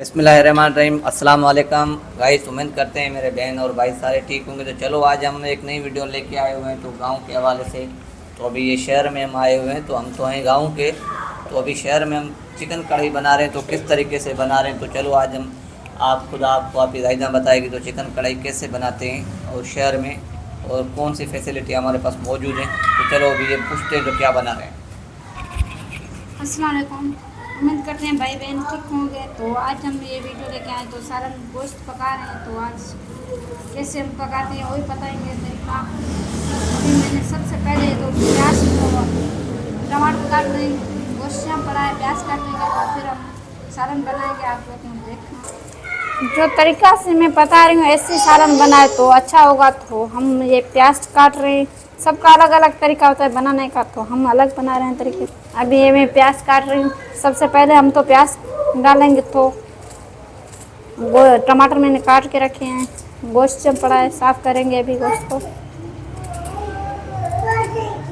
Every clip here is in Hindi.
बिस्मिल्लाहिर्रहमानिर्रहीम अस्सलाम वालेकुम गाइस। उम्मीद करते हैं मेरे बहन और भाई सारे ठीक होंगे। तो चलो आज हम एक नई वीडियो लेके आए हुए हैं तो गांव के हवाले से। तो अभी ये शहर में हम आए हुए हैं, तो हम तो हैं गांव के। तो अभी शहर में हम चिकन कढ़ाई बना रहे हैं, तो किस तरीके से बना रहे हैं तो चलो आज हम आपको आप इजाज़त बताएगी तो चिकन कढ़ाई कैसे बनाते हैं और शहर में और कौन सी फैसिलिटी हमारे पास मौजूद है। तो चलो अभी ये पूछते हैं तो क्या बना रहे हैं। अस्सलाम वालेकुम, उम्मीद करते हैं भाई बहन ठीक होंगे। तो आज हम ये वीडियो लेके आए तो सारा गोश्त पका रहे हैं। तो आज कैसे हम पकाते हैं वही बताएंगे तरीका। अभी मैंने सबसे पहले तो प्याज टमाटर काट रहे हैं, गोश्त यहाँ पड़ा है, प्याज काटने के बाद फिर हम सालन बनाएंगे। आप लोग देखें जो तरीका से मैं बता रही हूँ ऐसे सालन बनाए तो अच्छा होगा। तो हम ये प्याज काट रहे हैं, सबका अलग अलग तरीका होता है बनाने का, तो हम अलग बना रहे हैं तरीके। अभी ये मैं प्याज काट रही हूँ। सबसे पहले हम तो प्याज डालेंगे, तो वो टमाटर मैंने काट के रखे हैं, गोश्त जब पड़ा है साफ़ करेंगे अभी गोश्त को।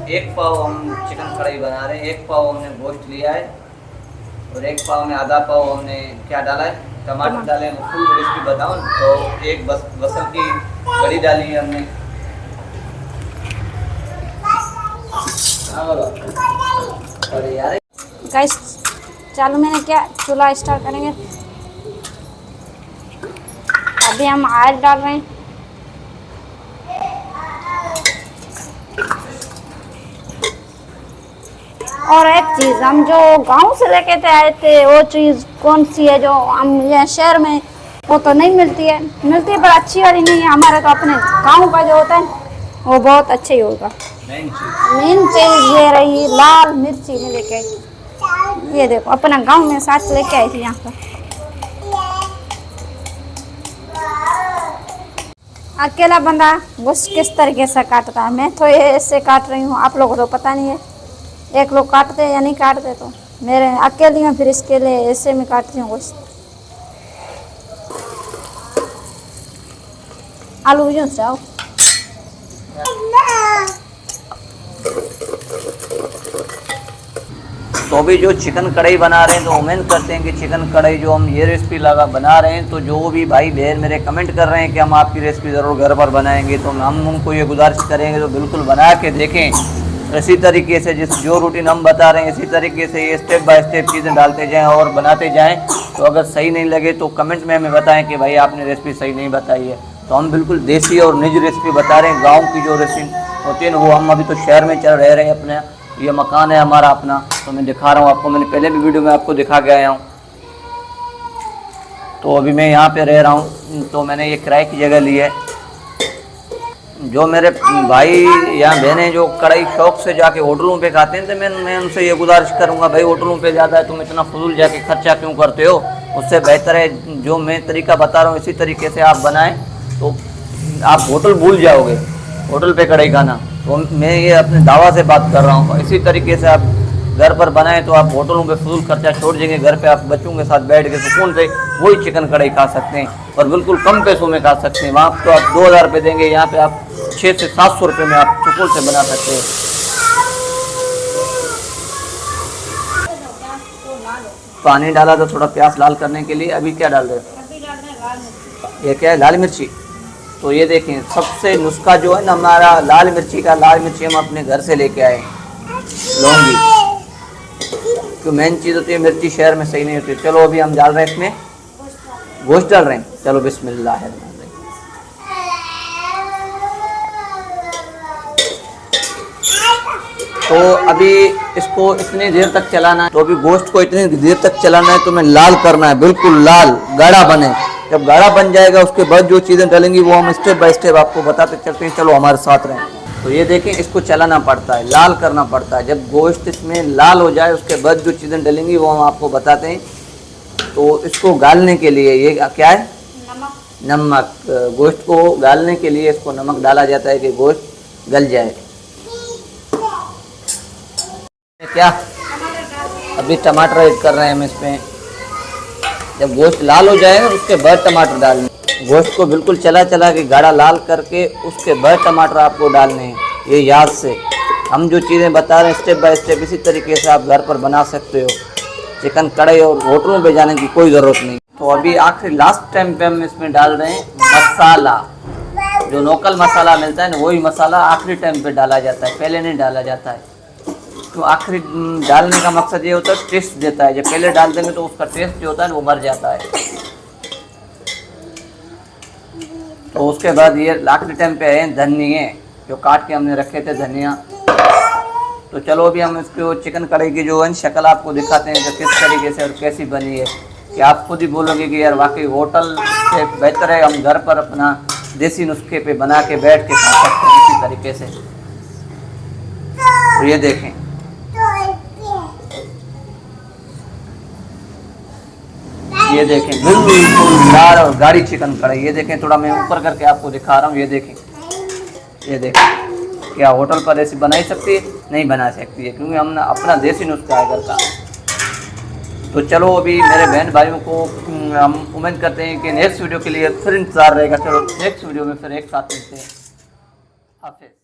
एक पाव हम चिकन कढ़ाई बना रहे हैं, एक पाव हमने गोश्त लिया है और एक पाव में आधा पाव हमने क्या डाला है, टमाटर डाले हैं। फुल रेसिपी बताऊँ तो एक बसर की कड़ी डाली है हमने। गाइस चालू मैंने क्या चूल्हा स्टार्ट करेंगे। अभी हम ऑयल डाल रहे हैं। और एक चीज़ हम जो गांव से लेके आए थे वो चीज़ कौन सी है जो हम यहाँ शहर में वो तो नहीं मिलती है पर अच्छी वाली नहीं है। हमारा तो अपने गांव का जो होता है वो बहुत अच्छा ही होगा। मेन चीज़ ये रही लाल मिर्ची में लेके आई। ये देखो अपना गांव में साथ लेके आई थी यहाँ पर। अकेला बंदा गोश्त किस तरीके से काटता है, मैं तो ये ऐसे काट रही हूँ, आप लोगों को तो पता नहीं है एक लोग काटते या नहीं काटते। तो मेरे अकेली में फिर इसके लिए ऐसे में काटती हूँ गोश्त। आलू यूँ जाओ। तो अभी जो चिकन कढ़ाई बना रहे हैं तो उम्मीद करते हैं कि चिकन कढ़ाई जो हम ये रेसिपी बना रहे हैं तो जो भी भाई बहन मेरे कमेंट कर रहे हैं कि हम आपकी रेसिपी ज़रूर घर पर बनाएंगे, तो हम उनको ये गुजारिश करेंगे तो बिल्कुल बना के देखें। इसी तरीके से जो रूटीन हम बता रहे हैं इसी तरीके से ये स्टेप बाय स्टेप चीज़ें डालते जाएँ और बनाते जाएँ। तो अगर सही नहीं लगे तो कमेंट में हमें बताएँ कि भाई आपने रेसिपी सही नहीं बताई है। तो हम बिल्कुल देसी और निज रेसिपी बता रहे हैं। गाँव की जो रेसिपी होती है ना वो हम अभी तो शहर में रह रहे हैं अपने। ये मकान है हमारा अपना, तो मैं दिखा रहा हूँ आपको। मैंने पहले भी वीडियो में आपको दिखा के आया हूँ। तो अभी मैं यहाँ पे रह रहा हूँ, तो मैंने ये किराए की जगह ली है। जो मेरे भाई या बहनें जो कढ़ाई शौक से जाके होटलों पे खाते हैं, तो मैं उनसे ये गुजारिश करूँगा भाई होटलों पे ज़्यादा है तुम इतना फजूल जाके खर्चा क्यों करते हो। उससे बेहतर है जो मैं तरीका बता रहा हूँ इसी तरीके से आप बनाएँ तो आप होटल भूल जाओगे, होटल पे कढ़ाई खाना। तो मैं ये अपने दावा से बात कर रहा हूँ। इसी तरीके से आप घर पर बनाएं तो आप होटलों पे फजूल खर्चा छोड़ देंगे, घर पे आप बच्चों के साथ बैठ के सुकून से वही चिकन कढ़ाई खा सकते हैं और बिल्कुल कम पैसों में खा सकते हैं। वहाँ तो आप 2000 रुपये देंगे, यहाँ पे आप 600 से 700 रुपये में आप सुकून से बना सकते हैं। पानी डाला तो थोड़ा प्याज लाल करने के लिए। अभी क्या डाल रहे हैं? ये क्या है? लाल मिर्ची। तो ये देखें सबसे नुस्खा जो है ना हमारा लाल मिर्ची का, लाल मिर्ची हम अपने घर से लेके आए लौंगी। क्यों मेन चीज़ होती है मिर्ची शहर में सही नहीं होती। चलो अभी हम डाल रहे हैं इसमें गोश्त डाल रहे हैं। चलो बिस्मिल्लाह। तो अभी इसको इतनी देर तक चलाना है, तो अभी गोश्त को इतनी देर तक चलाना है तो मैं लाल करना है, बिल्कुल लाल गाढ़ा बने। जब गाढ़ा बन जाएगा उसके बाद जो चीज़ें डलेंगी वो हम स्टेप बाय स्टेप आपको बताते चलते हैं। चलो हमारे साथ रहें। तो ये देखें इसको चलाना पड़ता है, लाल करना पड़ता है। जब गोश्त इसमें लाल हो जाए उसके बाद जो चीज़ें डलेंगी वो हम आपको बताते हैं। तो इसको गालने के लिए ये क्या है? नमक। गोश्त को गालने के लिए इसको नमक डाला जाता है कि गोश्त गल जाए। क्या अभी टमाटर ऐड कर रहे हैं हम इसमें। जब गोश्त लाल हो जाएगा उसके बाद टमाटर डालने। गोश्त को बिल्कुल चला के गाढ़ा लाल करके उसके बाद टमाटर आपको डालने हैं। ये याद से हम जो चीज़ें बता रहे हैं स्टेप बाय स्टेप इसी तरीके से आप घर पर बना सकते हो। चिकन कढ़ाई और होटलों पे जाने की कोई ज़रूरत नहीं। तो अभी आखिरी लास्ट टाइम पे हम इसमें डाल रहे हैं मसाला। जो लोकल मसाला मिलता है ना, वही मसाला आखिरी टाइम पे डाला जाता है, पहले नहीं डाला जाता है। तो आखिरी डालने का मकसद ये होता है, टेस्ट देता है। जब पहले डाल देंगे तो उसका टेस्ट जो होता है ना, वो मर जाता है। तो उसके बाद ये आखिरी टाइम पे है धनिया, जो काट के हमने रखे थे धनिया। तो चलो अभी हम इसको चिकन कढ़ाई की जो है शक्ल आपको दिखाते हैं कि किस तरीके से और कैसी बनी है, कि आप खुद ही बोलोगे कि यार वाकई होटल से बेहतर है हम घर पर अपना देसी नुस्खे पे बना के बैठ के खा सकते हैं इसी तरीके से। तो ये देखें, ये देखें बिल्कुल लाल और गाढ़ी चिकन कढ़ाई। ये देखें, थोड़ा मैं ऊपर करके आपको दिखा रहा हूँ। ये देखें, ये देखें, क्या होटल पर ऐसी बना ही सकती है? नहीं बना सकती है, क्योंकि हमने अपना देसी नुस्खा है घर का। तो चलो अभी मेरे बहन भाइयों को हम उम्मीद करते हैं कि नेक्स्ट वीडियो के लिए फिर इंतज़ार रहेगा। चलो नेक्स्ट वीडियो में फिर एक साथ मिलते हैं। हाफिज़।